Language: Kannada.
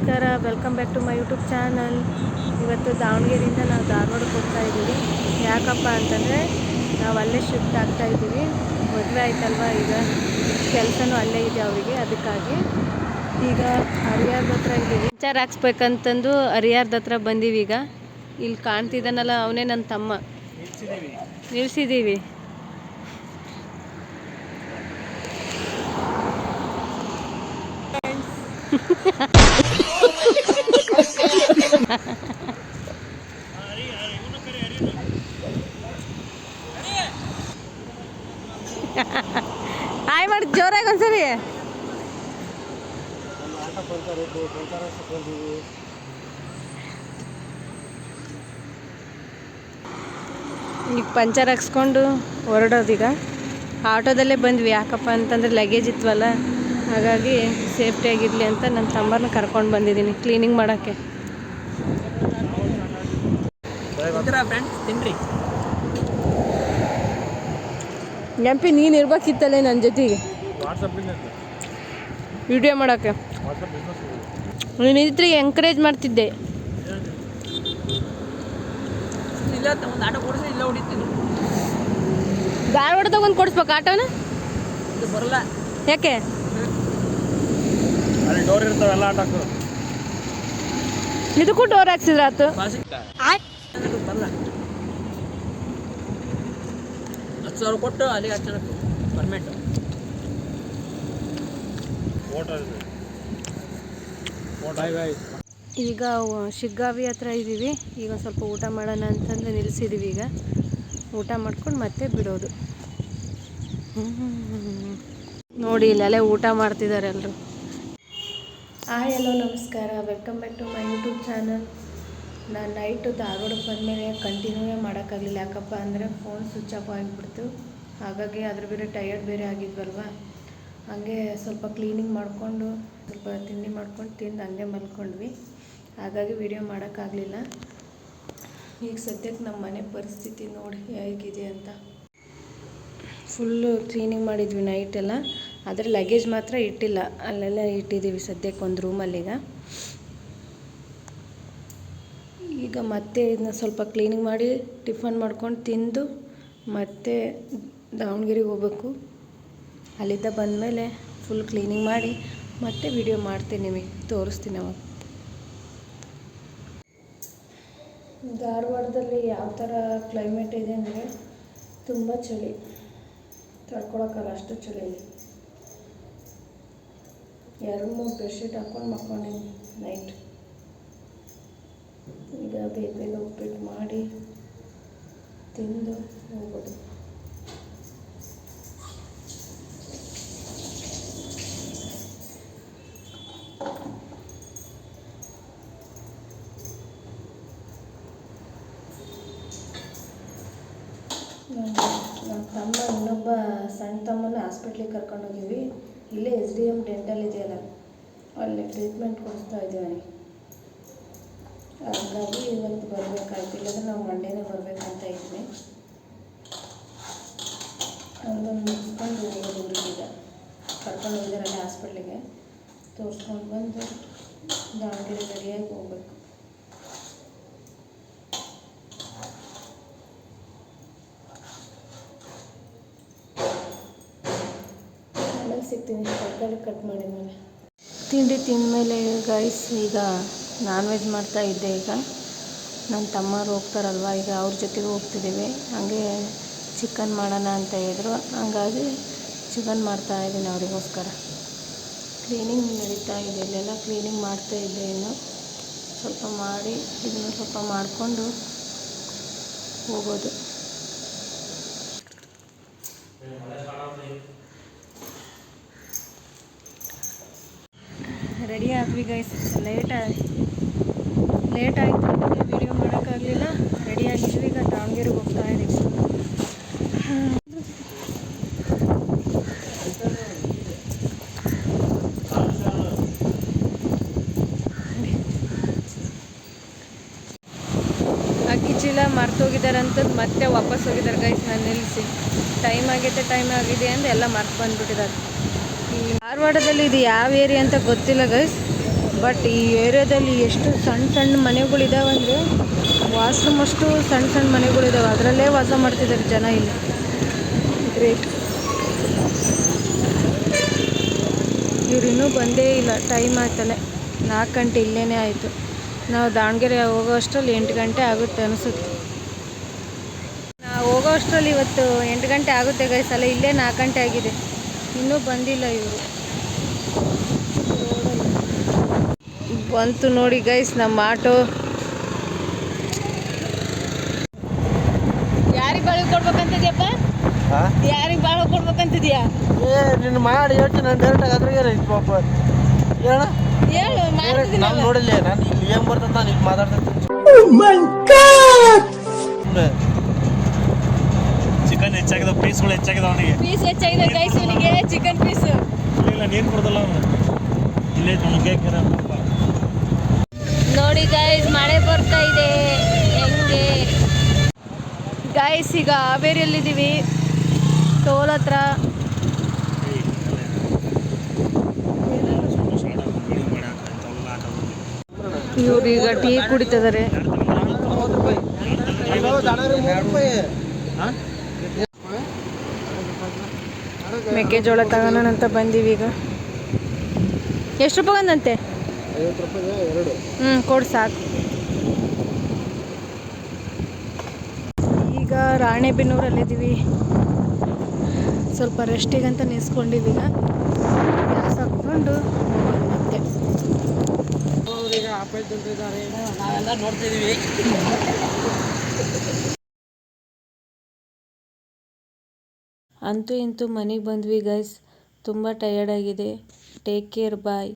ನಮಸ್ಕಾರ, welcome back to my YouTube channel. ಇವತ್ತು ದಾವಣಗೆರೆಯಿಂದ ನಾವು ಧಾರವಾಡಕ್ಕೆ ಹೋಗ್ತಾ ಇದ್ದೀವಿ. ಯಾಕಪ್ಪ ಅಂತಂದರೆ ನಾವು ಅಲ್ಲೇ ಶಿಫ್ಟ್ ಆಗ್ತಾ ಇದ್ದೀವಿ. ಮದುವೆ ಆಯ್ತಲ್ವ, ಈಗ ಕೆಲಸನೂ ಅಲ್ಲೇ ಇದೆ ಅವರಿಗೆ. ಅದಕ್ಕಾಗಿ ಈಗ ಹರಿಯಾರ್ದ ಹತ್ರ ಇದ್ದೀವಿ. ವಿಚಾರ ಹಾಕ್ಸ್ಬೇಕಂತಂದು ಹರಿಯಾರ್ದ ಹತ್ರ ಬಂದೀವಿ. ಈಗ ಇಲ್ಲಿ ಕಾಣ್ತಿದ್ದಾನಲ್ಲ, ಅವನೇ ನನ್ನ ತಮ್ಮ. ನಿಲ್ಸಿದ್ದೀವಿ. ಹಾಯ್ ಮಾಡಿ ಜೋರಾಗಿ ಒಂದ್ಸರಿ. ಈಗ ಪಂಚರ್ ಹಾಕ್ಸ್ಕೊಂಡು ಹೊರಡೋದೀಗ. ಆಟೋದಲ್ಲೇ ಬಂದ್ವಿ. ಯಾಕಪ್ಪ ಅಂತಂದರೆ ಲಗೇಜ್ ಇತ್ವಲ್ಲ, ಹಾಗಾಗಿ ಸೇಫ್ಟಿಯಾಗಿರಲಿ ಅಂತ ನನ್ನ ತಮ್ಮರನ್ನ ಕರ್ಕೊಂಡು ಬಂದಿದ್ದೀನಿ ಕ್ಲೀನಿಂಗ್ ಮಾಡೋಕ್ಕೆ. ನೆಂಪಿ ನೀನು ಇರ್ಬೇಕಿತ್ತಲ್ಲೇ ನನ್ನ ಜೊತೆಗೆ ವಿಡಿಯೋ ಮಾಡೋಕ್ಕೆ. ನೀನು ಇದ್ರೆ ಎಂಕರೇಜ್ ಮಾಡ್ತಿದ್ದೆ. ಧಾರವಾಡದಾಗ ಒಂದು ಕೊಡಿಸ್ಬೇಕು ಆಟೋನ. ಬರಲ್ಲ. ಯಾಕೆ? ಇದಕ್ಕೂ ಡೋರ್ ಹಾಕ್ಸಿದ್ರ ಆತು. 10,000 ಕೊಟ್ಟು ಅಲ್ಲಿ ಹಚ್ಚಬೇಕು ಪರ್ಮೆಂಟ್. ಈಗ ಶಿಗ್ಗಾವಿ ಹತ್ರ ಇದ್ದೀವಿ. ಈಗ ಸ್ವಲ್ಪ ಊಟ ಮಾಡೋಣ ಅಂತಂದು ನಿಲ್ಲಿಸಿದ್ದೀವಿ. ಈಗ ಊಟ ಮಾಡ್ಕೊಂಡು ಮತ್ತೆ ಬಿಡೋದು. ನೋಡಿ ಇಲ್ಲೆಲ್ಲ ಊಟ ಮಾಡ್ತಿದ್ದಾರೆ ಎಲ್ಲರೂ. ಹಾಯ್ ಹಲೋ ನಮಸ್ಕಾರ, welcome back to my YouTube channel. ನಾನು ನೈಟು ಧಾರವಾಡಕ್ಕೆ ಬಂದಮೇಲೆ ಕಂಟಿನ್ಯೂವೇ ಮಾಡೋಕ್ಕಾಗಲಿಲ್ಲ. ಯಾಕಪ್ಪ ಅಂದರೆ ಫೋನ್ ಸ್ವಿಚ್ ಆಫ್ ಆಗಿಬಿಡ್ತು. ಹಾಗಾಗಿ ಅದ್ರ ಬೇರೆ ಟಯರ್ಡ್ ಬೇರೆ ಆಗಿದ್ವಲ್ವ, ಹಾಗೆ ಸ್ವಲ್ಪ ಕ್ಲೀನಿಂಗ್ ಮಾಡಿಕೊಂಡು ಸ್ವಲ್ಪ ತಿಂಡಿ ಮಾಡ್ಕೊಂಡು ತಿಂದು ಹಂಗೆ ಮಲ್ಕೊಂಡ್ವಿ. ಹಾಗಾಗಿ ವಿಡಿಯೋ ಮಾಡೋಕ್ಕಾಗಲಿಲ್ಲ. ಈಗ ಸದ್ಯಕ್ಕೆ ನಮ್ಮ ಮನೆ ಪರಿಸ್ಥಿತಿ ನೋಡಿ ಹೇಗಿದೆ ಅಂತ. ಫುಲ್ಲು ಕ್ಲೀನಿಂಗ್ ಮಾಡಿದ್ವಿ ನೈಟೆಲ್ಲ. ಆದರೆ ಲಗೇಜ್ ಮಾತ್ರ ಇಟ್ಟಿಲ್ಲ, ಅಲ್ಲೆಲ್ಲ ಇಟ್ಟಿದ್ದೀವಿ ಸದ್ಯಕ್ಕೆ ಒಂದು ರೂಮಲ್ಲೀಗ. ಈಗ ಮತ್ತೆ ಇದನ್ನ ಸ್ವಲ್ಪ ಕ್ಲೀನಿಂಗ್ ಮಾಡಿ ಟಿಫನ್ ಮಾಡ್ಕೊಂಡು ತಿಂದು ಮತ್ತೆ ದಾವಣಗೆರೆಗೆ ಹೋಗ್ಬೇಕು. ಅಲ್ಲಿದ್ದ ಬಂದಮೇಲೆ ಫುಲ್ ಕ್ಲೀನಿಂಗ್ ಮಾಡಿ ಮತ್ತೆ ವಿಡಿಯೋ ಮಾಡ್ತೀನಿ, ನಿಮಗೆ ತೋರಿಸ್ತೀನಿ ಅವಾಗ. ಧಾರವಾಡದಲ್ಲಿ ಯಾವ ಥರ ಕ್ಲೈಮೇಟ್ ಇದೆ ಅಂದರೆ ತುಂಬ ಚಳಿ, ತಡ್ಕೊಳಕ್ಕಲ್ಲ ಅಷ್ಟು ಚಳಿ ಇದೆ. 2-3 ಬೆಡ್ಶೀಟ್ ಹಾಕ್ಕೊಂಡು ಮಕ್ಕೊಂಡಿದ್ದೀನಿ ನೈಟ್. ಈಗ ಬೇಗ ಉಪ್ಪಿಟ್ಟು ಮಾಡಿ ತಿಂದು ಹೋಗೋದು. ನಮ್ಮ ತಮ್ಮ ಇನ್ನೊಬ್ಬ ಸಣ್ಣ ತಮ್ಮನ ಹಾಸ್ಪಿಟ್ಲಿಗೆ ಕರ್ಕೊಂಡೋಗಿದ್ವಿ. ಇಲ್ಲೇ SDM ಡೆಂಟಲ್ ಇದೆಯಲ್ಲ, ಅಲ್ಲಿ ಟ್ರೀಟ್ಮೆಂಟ್ ಕೊಡಿಸ್ತಾ ಇದ್ದೀವಿ. ಹಾಗಾಗಿ ಇವತ್ತು ಬರಬೇಕಾಯ್ತು, ಇಲ್ಲಾಂದರೆ ನಾವು ಮಂಡೇನೇ ಬರಬೇಕಂತ ಇದ್ವಿ. ಅದನ್ನು ಮುಗಿಸ್ಕೊಂಡು ಹೋಗೋದು ಊರಿಗೀಗ. ಕರ್ಕೊಂಡು ಹೋಗಿದ್ದಾರಲ್ಲ ಹಾಸ್ಪಿಟ್ಲಿಗೆ, ತೋರಿಸ್ಕೊಂಡು ಬಂದು ದಾವಣಗೆರೆ ರೆಡಿಯಾಗಿ ಹೋಗ್ಬೇಕು. ಸಿಗ್ತೀನಿ ತರಕಾರಿ ಕಟ್ ಮಾಡಿದ್ಮೇಲೆ. ತಿಂಡಿ ತಿಂದಮೇಲೆ ಗೈಸ್ ಈಗ ನಾನ್ ವೆಜ್ ಮಾಡ್ತಾಯಿದ್ದೆ. ಈಗ ನನ್ನ ತಮ್ಮರು ಹೋಗ್ತಾರಲ್ವ, ಈಗ ಅವ್ರ ಜೊತೆಗೆ ಹೋಗ್ತಿದ್ದೀವಿ. ಹಾಗೆ ಚಿಕನ್ ಮಾಡೋಣ ಅಂತ ಹೇಳಿದ್ರು, ಹಂಗಾಗಿ ಚಿಕನ್ ಮಾಡ್ತಾಯಿದ್ದೀನಿ ಅವರಿಗೋಸ್ಕರ. ಕ್ಲೀನಿಂಗ್ ನಡೀತಾ ಇದೆ, ಇಲ್ಲೆಲ್ಲ ಕ್ಲೀನಿಂಗ್ ಮಾಡ್ತಾಯಿದ್ದೆ. ಇನ್ನು ಸ್ವಲ್ಪ ಮಾಡಿ ಇದನ್ನು ಸ್ವಲ್ಪ ಮಾಡಿಕೊಂಡು ಹೋಗೋದು. ರೆಡಿ ಆದ್ವಿ ಗೈಸ್. ಲೇಟ್ ಆಯಿತು, ವಿಡಿಯೋ ಮಾಡೋಕ್ಕಾಗಲಿಲ್ಲ. ರೆಡಿ ಆಗಿದ್ವಿ. ಈಗ ದಾವಣಗೆರೆಗೆ ಹೋಗ್ತಾ ಇದ್ದೀವಿ. ಅಕ್ಕಿ ಚೀಲ ಮರ್ತೋಗಿದ್ದಾರೆ ಅಂತಂದು ಮತ್ತೆ ವಾಪಸ್ ಹೋಗಿದ್ದಾರೆ ಗೈಸ್. ನಾನು ನಿಲ್ಲಿಸಿ ಟೈಮ್ ಆಗಿದೆ ಅಂದು ಎಲ್ಲ ಮರ್ತು ಬಂದುಬಿಟ್ಟಿದ್ದಾರೆ. ಈ ಧಾರವಾಡದಲ್ಲಿ ಇದು ಯಾವ ಏರಿಯಾ ಅಂತ ಗೊತ್ತಿಲ್ಲ ಗೈಸ್. ಬಟ್ ಈ ಏರಿಯಾದಲ್ಲಿ ಎಷ್ಟು ಸಣ್ಣ ಸಣ್ಣ ಮನೆಗಳಿದಾವೆ ಅಂದರೆ ವಾಶ್ರೂಮ್ ಅಷ್ಟು ಸಣ್ಣ ಸಣ್ಣ ಮನೆಗಳಿದಾವೆ, ಅದರಲ್ಲೇ ವಾಸ ಮಾಡ್ತಿದ್ದಾರೆ ಜನ ಇಲ್ಲಿ. ಗ್ರೇಟ್. ಇವ್ರು ಇನ್ನೂ ಬಂದೇ ಇಲ್ಲ, ಟೈಮ್ ಆಯ್ತಲೆ 4 ಗಂಟೆ ಇಲ್ಲೇ ಆಯಿತು. ನಾವು ದಾವಣಗೆರೆ ಹೋಗೋ ಅಷ್ಟರಲ್ಲಿ 8 ಗಂಟೆ ಆಗುತ್ತೆ ಅನಿಸುತ್ತೆ. ನಾವು ಹೋಗೋ ಅಷ್ಟರಲ್ಲಿ ಇವತ್ತು 8 ಗಂಟೆ ಆಗುತ್ತೆ ಗೈಸ್, ಅಲ್ಲ ಇಲ್ಲೇ 4 ಗಂಟೆ ಆಗಿದೆ, ಇನ್ನೂ ಬಂದಿಲ್ಲ ಇವರು. ಬಂತು ನೋಡಿ ಗೈಸ್ ನಮ್ಮ ಆಟೋ. ಯಾರಿಗೆ ಬಾಳೆ ಕೊಡ್ಬೇಕಂತಿದ್ಯಪ್ಪ? ಯಾರಿಗೆ ಬಾಳೆ ಕೊಡ್ಬೇಕಂತಿದ್ಯಾ? ನಿನ್ನ ಮಾಡಿ ಹೇಳ್ತೀನಿ ನಾನು ಡೈರೆಕ್ಟಾಗಿ ಅದ್ರಾಗೆ ಪಾಪ ಹೇಳ ಹೇಳು, ನಾನು ನೋಡಿಲ್ಲ, ನಾನು ಇಲ್ಲಿ ಏನು ಬರ್ತದೆ ನಾನು ಇಲ್ಲಿ ಮಾತಾಡ್ತೀನಿ. ಚಿಕನ್ ಹೆಚ್ಚಾಗಿದೆ, ಪೀಸ್ಗಳು ಹೆಚ್ಚಾಗಿದೆ, ಅವನಿಗೆ ಪೀಸ್ ಹೆಚ್ಚಾಗಿದೆ ಗೈಸ್, ಇವನಿಗೆ ಚಿಕನ್ ಪೀಸ್. ಇಲ್ಲ ನೀರು ಕೊಡೋದಲ್ಲ ಅವನು, ಇಲ್ಲೇ ನುಗ್ಗೆ ನೋಡಿ ಗೈಸ್ ಮಳೆ ಬರ್ತಾ ಇದೆ ಹೆಂಗೆ ಗೈಸ್. ಈಗ ಹಾವೇರಿಯಲ್ಲಿದ್ದೀವಿ, ಟೋಲ್ ಹತ್ರ. ಇವ್ರು ಈಗ ಟೀ ಕುಡಿತಿದ್ದಾರೆ. ಮೆಕ್ಕೆಜೋಳ ತಗೋಣ ಅಂತ ಬಂದೀವಿ ಈಗ. ಎಷ್ಟು ರೂಪಾಯಿ ಬಂದಂತೆ? 50 ರೂಪಾಯಿ 2. ಕೊಡು ಸಾಕು. ಈಗ ರಾಣೆಬೆನ್ನೂರಲ್ಲಿದ್ದೀವಿ, ಸ್ವಲ್ಪ ರೆಸ್ಟಿಗಂತ ನಿಲ್ಸ್ಕೊಂಡಿವಿ. ಈಗ ಗ್ಯಾಸ್ ಹಾಕ್ಕೊಂಡು ಮತ್ತೆ ಅವ್ರಿಗೆ ಆಪಲ್ ತಿಂತಿದ್ದಾರೆ, ನಾವೆಲ್ಲ ನೋಡ್ತಿದ್ದೀವಿ. ಅಂತೂ ಇಂತೂ ಮನೆಗೆ ಬಂದ್ವಿ ಗೈಸ್, ತುಂಬ ಟಯರ್ಡ್ ಆಗಿದೆ. ಟೇಕ್ ಕೇರ್, ಬಾಯ್.